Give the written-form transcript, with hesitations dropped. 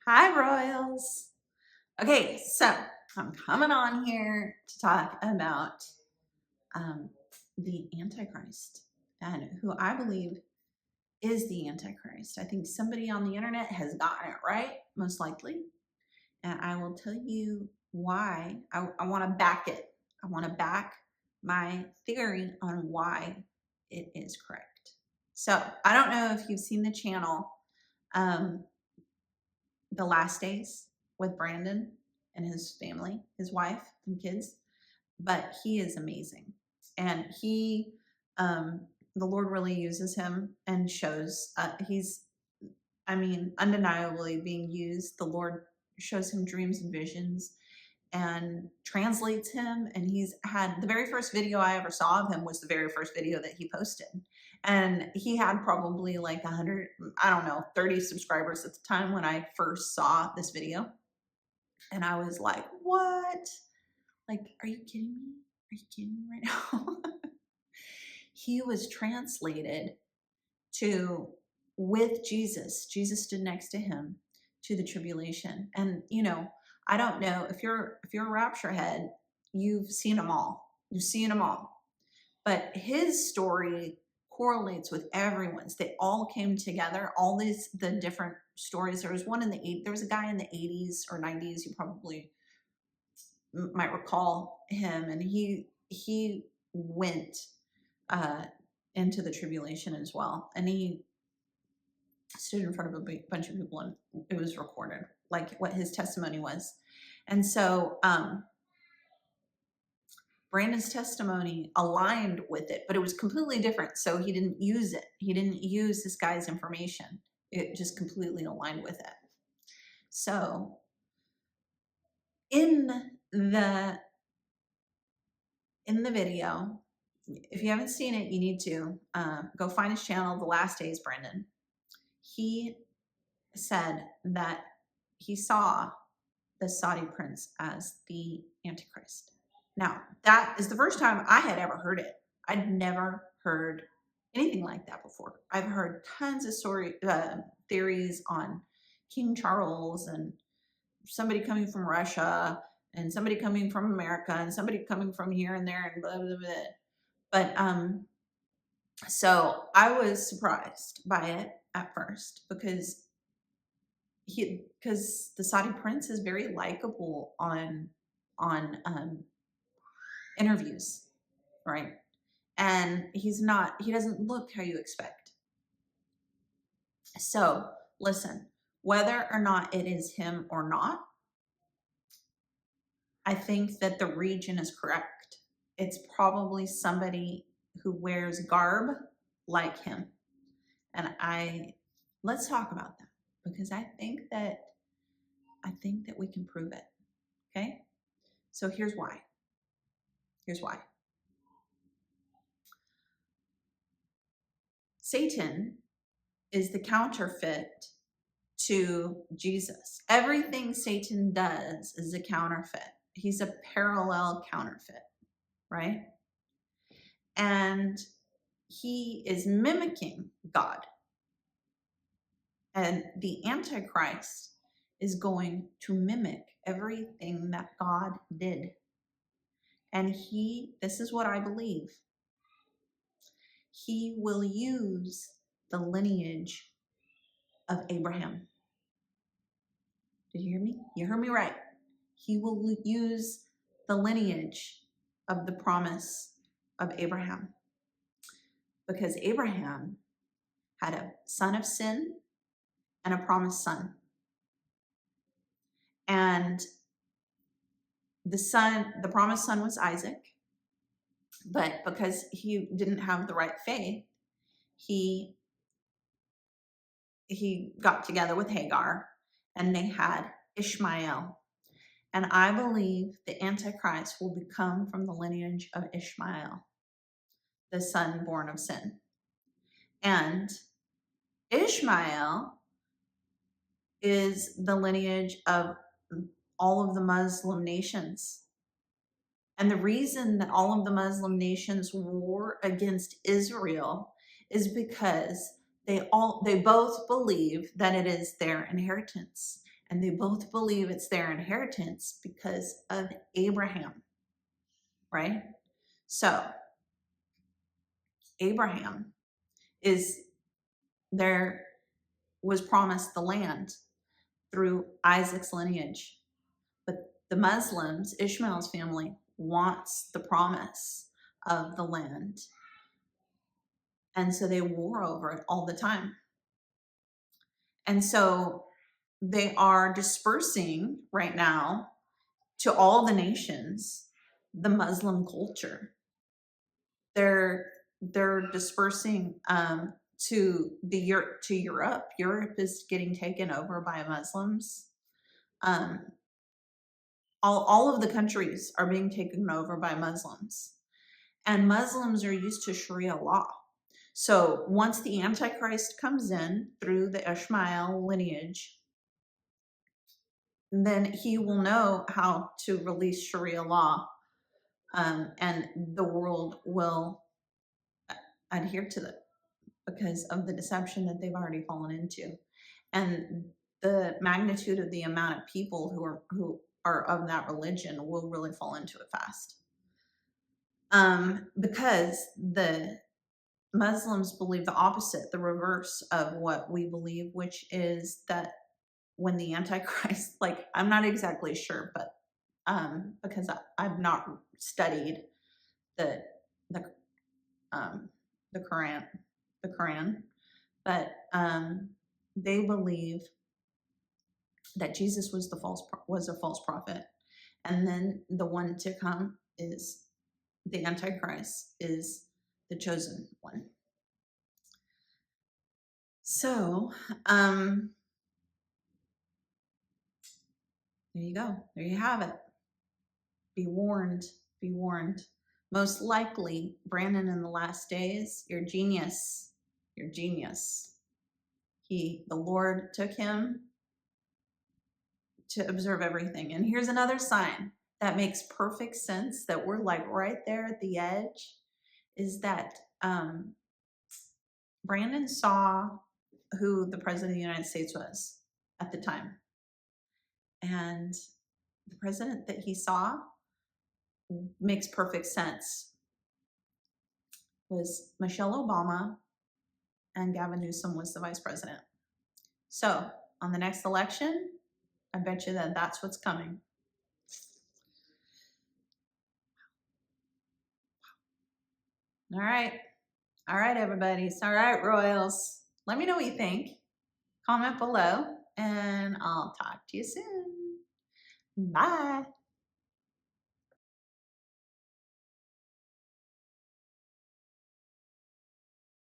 Hi, Royals. Okay, so I'm coming on here to talk about um, the Antichrist and who I believe is the Antichrist. I think somebody on the internet has gotten it right, most likely. And I will tell you why. I want to back it. I want to back my theory on why it is correct. So I don't know if you've seen the channel. Um, the last days with Brandon and his family, his wife and kids, but he is amazing. And the Lord really uses him and shows, undeniably being used. The Lord shows him dreams and visions and translates him. And he's had the very first video I ever saw of him was the very first video that he posted. And he had probably like 100, 30 subscribers at the time when I first saw this video. And I was like, what? Like, are you kidding me? Are you kidding me right now? He was translated with Jesus. Jesus stood next to him to the tribulation. And, I don't know if you're a rapture head, you've seen them all. You've seen them all. But his story correlates with everyone's. They all came together. The different stories. There was a guy in the 80s or 90s. You probably might recall him, and he went into the tribulation as well, and he stood in front of a bunch of people, and it was recorded, like what his testimony was. And so Brandon's testimony aligned with it, but it was completely different. So he didn't use it. He didn't use this guy's information. It just completely aligned with it. So in the video, if you haven't seen it, you need to go find his channel, The Last Days Brandon. He said that he saw the Saudi prince as the Antichrist. Now, that is the first time I had ever heard it. I'd never heard anything like that before. I've heard tons of theories on King Charles and somebody coming from Russia and somebody coming from America and somebody coming from here and there and blah, blah, blah. But so I was surprised by it at first because the Saudi prince is very likable on interviews, right? And he doesn't look how you expect. So listen, whether or not it is him or not, I think that the region is correct. It's probably somebody who wears garb like him. And let's talk about that, because I think that we can prove it. Okay? So here's why. Satan is the counterfeit to Jesus. Everything Satan does is a counterfeit. He's a parallel counterfeit, right? And he is mimicking God. And the Antichrist is going to mimic everything that God did. And this is what I believe, he will use the lineage of Abraham. Did you hear me? You heard me right. He will use the lineage of the promise of Abraham. Because Abraham had a son of sin and a promised son. And the promised son was Isaac. But because he didn't have the right faith, he got together with Hagar and they had Ishmael. And I believe the Antichrist will become from the lineage of Ishmael, the son born of sin. And Ishmael is the lineage of all of the Muslim nations. And the reason that all of the Muslim nations war against Israel is because they both believe that it is their inheritance. And they both believe it's their inheritance because of Abraham, right? So Abraham was promised the land through Isaac's lineage. But the Muslims, Ishmael's family, wants the promise of the land. And so they war over it all the time. And so they are dispersing right now to all the nations the Muslim culture. They're dispersing to Europe. Europe is getting taken over by Muslims. All of the countries are being taken over by Muslims, and Muslims are used to Sharia law. So once the Antichrist comes in through the Ishmael lineage, then he will know how to release Sharia law, and the world will adhere to it because of the deception that they've already fallen into, and the magnitude of the amount of people who are of that religion will really fall into it fast. Because the Muslims believe the opposite, the reverse of what we believe, which is that when the Antichrist, like, I'm not exactly sure, but because I've not studied the the the Quran, but they believe that Jesus was a false prophet, and then the one to come is the Antichrist, is the chosen one. So there you go. There you have it. Be warned. Be warned. Most likely, Brandon, in the last days, you're genius. You're genius. The Lord took him to observe everything. And here's another sign that makes perfect sense, that we're like right there at the edge, is that Brandon saw who the president of the United States was at the time. And the president that he saw makes perfect sense, was Michelle Obama, and Gavin Newsom was the vice president. So on the next election, I bet you that that's what's coming. All right. All right, everybody. All right, Royals. Let me know what you think. Comment below, and I'll talk to you soon. Bye.